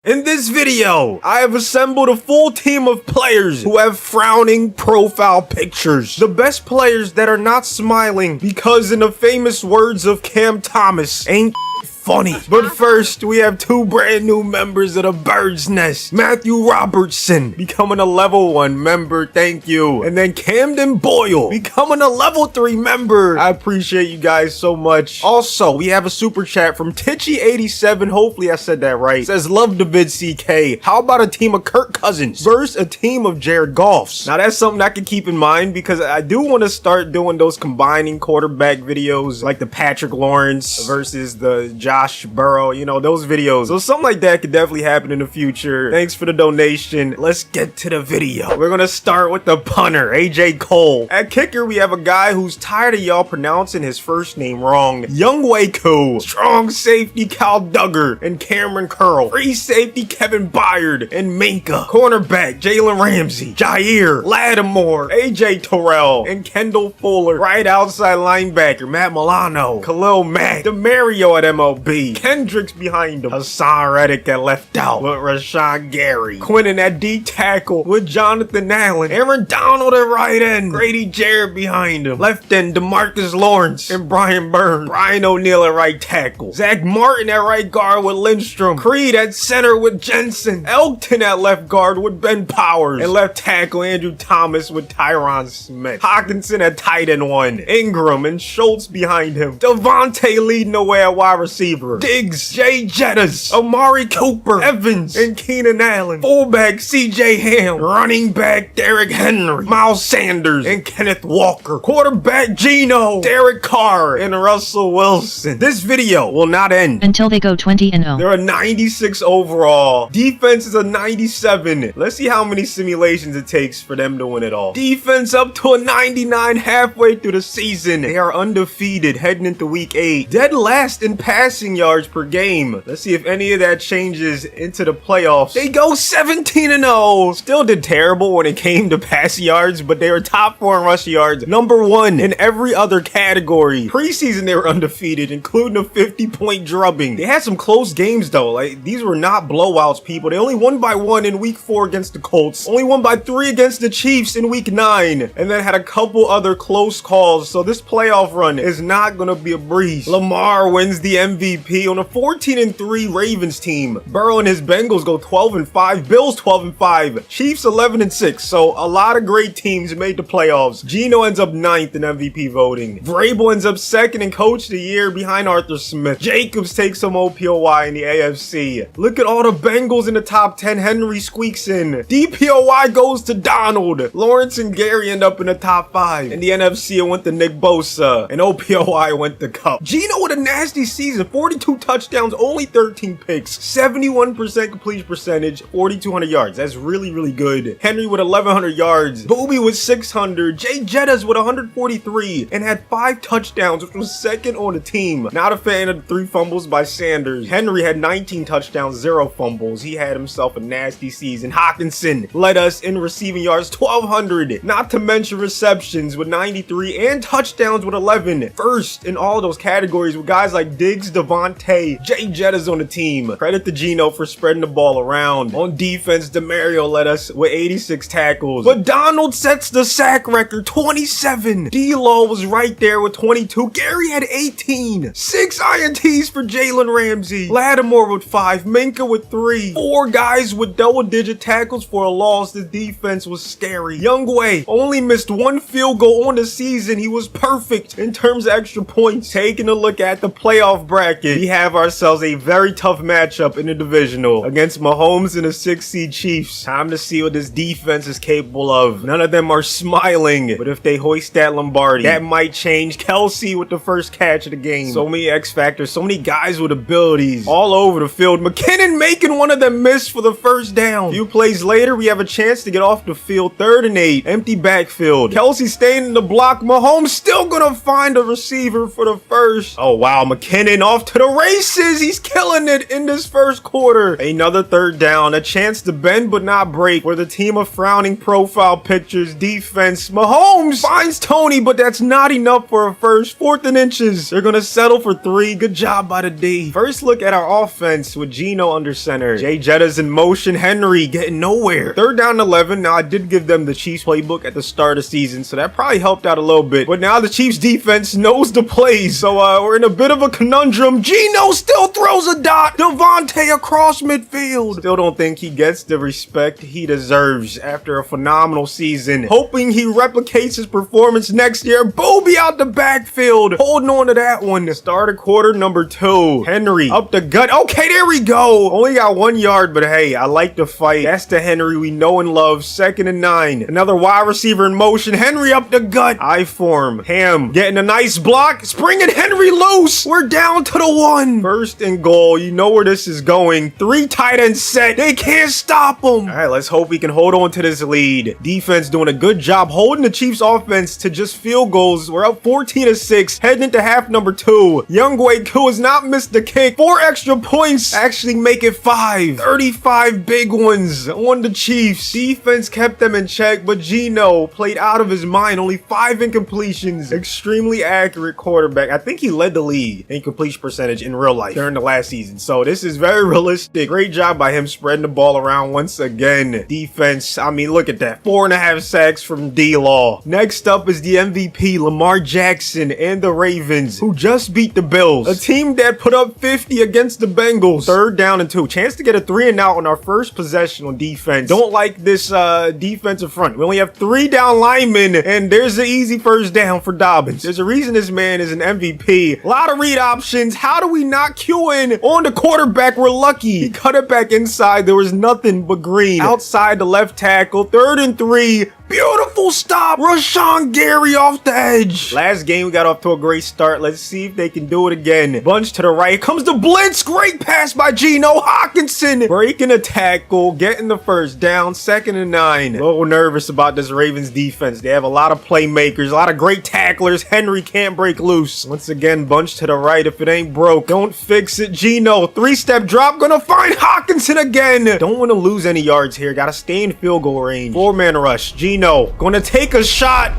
In this video, I have assembled a full team of players who have frowning profile pictures. The best players that are not smiling because, in the famous words of Cam Thomas, ain't funny. But first, we have two brand new members of the Bird's Nest. Matthew Robertson becoming a level 1 member, thank you. And then Camden Boyle becoming a level 3 member. I appreciate you guys so much. Also, we have a super chat from Titchy87, hopefully I said that right. It says, love the vid CK. How about a team of Kirk Cousins versus a team of Jared Goffs? Now that's something I can keep in mind because I do want to start doing those combining quarterback videos like the Patrick Lawrence versus the Josh Burrow, you know, those videos. So something like that could definitely happen in the future. Thanks for the donation. Let's get to the video. We're gonna start with the punter, AJ Cole. At kicker, we have a guy who's tired of y'all pronouncing his first name wrong. ungwaku. Strong safety, Kyle Duggar and Cameron Curl. Free safety, Kevin Byard and Minka. Cornerback, Jalen Ramsey, Jair, Lattimore, AJ Terrell and Kendall Fuller. Right outside linebacker, Matt Milano, Khalil Mack, DeMario at MLB. Kendricks behind him. Hassan Reddick at left out with Rashawn Gary. Quinnen at D tackle with Jonathan Allen. Aaron Donald at right end. Grady Jarrett behind him. Left end, DeMarcus Lawrence and Brian Burns. Brian O'Neill at right tackle. Zach Martin at right guard with Lindstrom. Creed at center with Jensen. Elgton at left guard with Ben Powers. And left tackle Andrew Thomas with Tyron Smith. Hawkinson at tight end 1. Ingram and Schultz behind him. Devontae leading the way at wide receiver. Diggs, Jay Jettas, Amari Cooper, Evans, and Keenan Allen. Fullback, CJ Ham. Running back, Derrick Henry, Miles Sanders, and Kenneth Walker. Quarterback, Geno, Derek Carr, and Russell Wilson. This video will not end until they go 20-0. They're a 96 overall. Defense is a 97. Let's see how many simulations it takes for them to win it all. Defense up to a 99 halfway through the season. They are undefeated heading into week 8. Dead last in passing yards per game. Let's see if any of that changes into the playoffs. They go 17-0. Still did terrible when it came to pass yards, but they were top 4 in rush yards. Number 1 in every other category. Preseason they were undefeated, including a 50-point drubbing. They had some close games though. Like, these were not blowouts, people. They only won by 1 in week 4 against the Colts. Only won by 3 against the Chiefs in week 9. And then had a couple other close calls. So this playoff run is not gonna be a breeze. Lamar wins the MVP on a 14-3 Ravens team. Burrow and his Bengals go 12-5. Bills 12-5. Chiefs 11-6. So a lot of great teams made the playoffs. Geno ends up 9th in MVP voting. Vrabel ends up 2nd in Coach of the Year behind Arthur Smith. Jacobs takes some OPOY in the AFC. Look at all the Bengals in the top 10. Henry squeaks in. DPOY goes to Donald. Lawrence and Gary end up in the top 5. In the NFC, it went to Nick Bosa. And OPOY went to Cup. Geno with a nasty season. 42 touchdowns, only 13 picks. 71% completion percentage, 4,200 yards. That's really, really good. Henry with 1,100 yards. Booby with 600. Jay Jettas with 143 and had 5 touchdowns, which was 2nd on the team. Not a fan of the 3 fumbles by Sanders. Henry had 19 touchdowns, 0 fumbles. He had himself a nasty season. Hawkinson led us in receiving yards, 1,200. Not to mention receptions with 93 and touchdowns with 11. First in all of those categories with guys like Diggs, Devontae, Jay Jettas on the team. Credit to Geno for spreading the ball around. On defense, DeMario led us with 86 tackles. But Donald sets the sack record, 27. D-Law was right there with 22. Gary had 18. 6 INTs for Jalen Ramsey. Lattimore with 5. Minka with 3. 4 guys with double-digit tackles for a loss. The defense was scary. Youngway only missed 1 field goal on the season. He was perfect in terms of extra points. Taking a look at the playoff bracket, we have ourselves a very tough matchup in the divisional against Mahomes and the 6th seed Chiefs. Time to see what this defense is capable of. None of them are smiling, but if they hoist that Lombardi, that might change. Kelsey with the first catch of the game. So many X factors, so many guys with abilities all over the field. McKinnon making one of them miss for the first down. A few plays later, we have a chance to get off the field. 3rd and 8, empty backfield. Kelsey staying in the block. Mahomes still gonna find a receiver for the first. Oh wow, McKinnon off off to the races. He's killing it in this first quarter. Another third down, a chance to bend but not break for the team of frowning profile pictures defense. Mahomes finds Tony, but that's not enough for a first. 4th and inches. They're gonna settle for 3. Good job by the D. First look at our offense with Geno under center. Jay Jetta's in motion. Henry getting nowhere. 3rd down 11. Now I did give them the Chiefs playbook at the start of the season, so that probably helped out a little bit. But now the Chiefs defense knows the plays, so we're in a bit of a conundrum. Geno still throws a dot. Devontae across midfield. Still don't think he gets the respect he deserves after a phenomenal season. Hoping he replicates his performance next year. Booby out the backfield. Holding on to that one. Starter quarter number 2. Henry up the gut. Okay, there we go. Only got 1 yard, but hey, I like the fight. That's the Henry we know and love. 2nd and 9. Another wide receiver in motion. Henry up the gut. I form. Ham getting a nice block. Springing Henry loose. We're down to the 1. 1st and goal. You know where this is going. 3 tight ends set. They can't stop them. All right, let's hope we can hold on to this lead. Defense doing a good job holding the Chiefs offense to just field goals. We're up 14-6. Heading into half number 2. Ckbirds has not missed the kick. 4 extra points actually make it 5. 35 big ones on the Chiefs. Defense kept them in check, but Geno played out of his mind. Only 5 incompletions. Extremely accurate quarterback. I think he led the league in completion percentage in real life during the last season. So this is very realistic. Great job by him spreading the ball around once again. Defense, I mean, look at that. 4.5 sacks from D-Law. Next up is the MVP, Lamar Jackson and the Ravens, who just beat the Bills. A team that put up 50 against the Bengals. 3rd down and 2. Chance to get a 3 and out on our first possession on defense. Don't like this defensive front. We only have 3 down linemen, and there's the easy first down for Dobbins. There's a reason this man is an MVP. A lot of read options. How do we not cue in on the quarterback? We're lucky. He cut it back inside. There was nothing but green. Outside the left tackle. 3rd and 3. Beautiful stop. Rashawn Gary off the edge. Last game, we got off to a great start. Let's see if they can do it again. Bunch to the right. Comes the blitz. Great pass by Geno. Hawkinson breaking a tackle. Getting the first down. 2nd and 9. A little nervous about this Ravens defense. They have a lot of playmakers. A lot of great tacklers. Henry can't break loose. Once again, bunch to the right. If it ain't broke, don't fix it. Geno. 3-step drop. Gonna find Hawkinson again. Don't want to lose any yards here. Gotta stay in field goal range. 4-man rush. Geno gonna take a shot.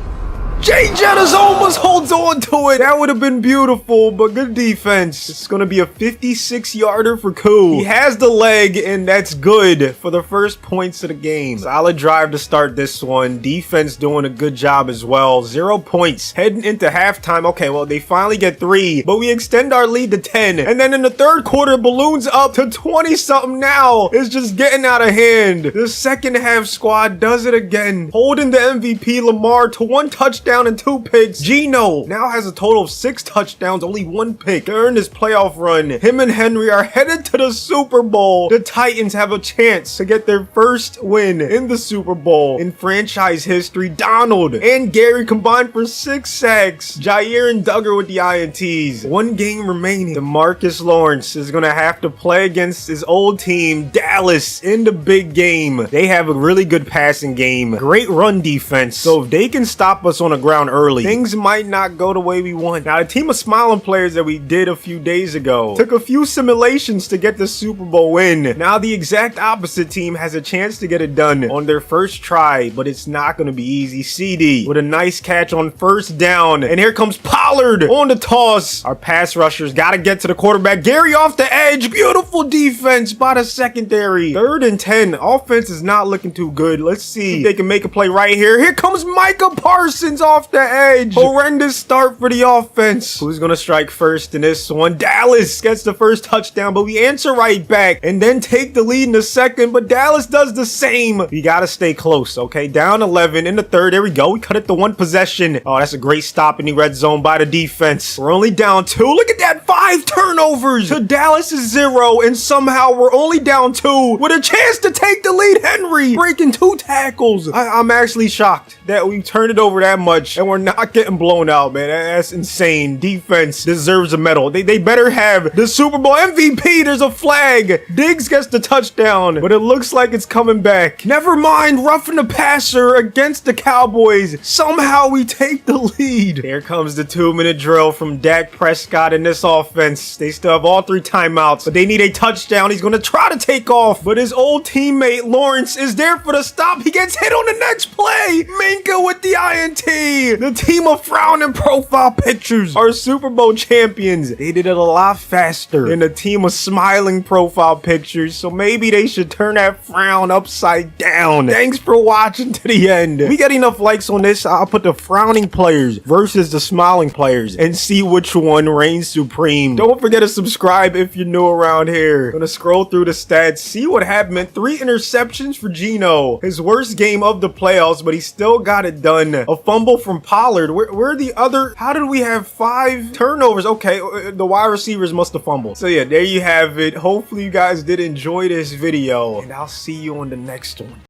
Jay Jettas almost holds on to it. That would have been beautiful, but good defense. It's going to be a 56-yarder for Koo. He has the leg, and that's good for the first points of the game. Solid drive to start this one. Defense doing a good job as well. 0 points. Heading into halftime. Okay, well, they finally get 3, but we extend our lead to 10. And then in the 3rd quarter, balloons up to 20-something now. It's just getting out of hand. The second half squad does it again. Holding the MVP Lamar to 1 touchdown and 2 picks. Geno now has a total of 6 touchdowns, only 1 pick. During this playoff run, him and Henry are headed to the Super Bowl. The Titans have a chance to get their first win in the Super Bowl in franchise history. Donald and Gary combined for 6 sacks. Jair and Duggar with the INTs. 1 game remaining. DeMarcus Lawrence is going to have to play against his old team, Dallas, in the big game. They have a really good passing game. Great run defense. So if they can stop us on a ground early, things might not go the way we want. Now, the team of smiling players that we did a few days ago took a few simulations to get the Super Bowl win. Now, the exact opposite team has a chance to get it done on their first try, but it's not going to be easy. CD with a nice catch on 1st down, and here comes Pollard on the toss. Our pass rushers got to get to the quarterback. Gary off the edge. Beautiful defense by the secondary. 3rd and 10. Offense is not looking too good. Let's see if they can make a play right here. Here comes Micah Parsons off the edge. Horrendous start for the offense. Who's gonna strike first in this one? Dallas gets the first touchdown, but we answer right back and then take the lead in the second, but Dallas does the same. We gotta stay close, okay? Down 11 in the 3rd. There we go. We cut it to 1 possession. Oh, that's a great stop in the red zone by the defense. We're only down 2. Look at that. 5 turnovers to Dallas's 0, and somehow we're only down 2 with a chance to take the lead. Henry breaking 2 tackles. I'm actually shocked that we turned it over that much. much, and we're not getting blown out, man. That's insane. Defense deserves a medal. They better have the Super Bowl MVP. There's a flag. Diggs gets the touchdown, but it looks like it's coming back. Never mind, roughing the passer against the Cowboys. Somehow we take the lead. Here comes the 2-minute drill from Dak Prescott in this offense. They still have all 3 timeouts, but they need a touchdown. He's going to try to take off, but his old teammate Lawrence is there for the stop. He gets hit on the next play. Minka with the INT. The team of frowning profile pictures are Super Bowl champions. They did it a lot faster than the team of smiling profile pictures, so maybe they should turn that frown upside down. Thanks for watching to the end. If we get enough likes on this, I'll put the frowning players versus the smiling players and see which one reigns supreme. Don't forget to subscribe if you're new around here. Gonna scroll through the stats, see what happened. 3 interceptions for Geno. His worst game of the playoffs, but he still got it done. A fumble from Pollard. Where are the other? How did we have 5 turnovers? Okay, the wide receivers must have fumbled. So yeah, there you have it. Hopefully you guys did enjoy this video, and I'll see you on the next one.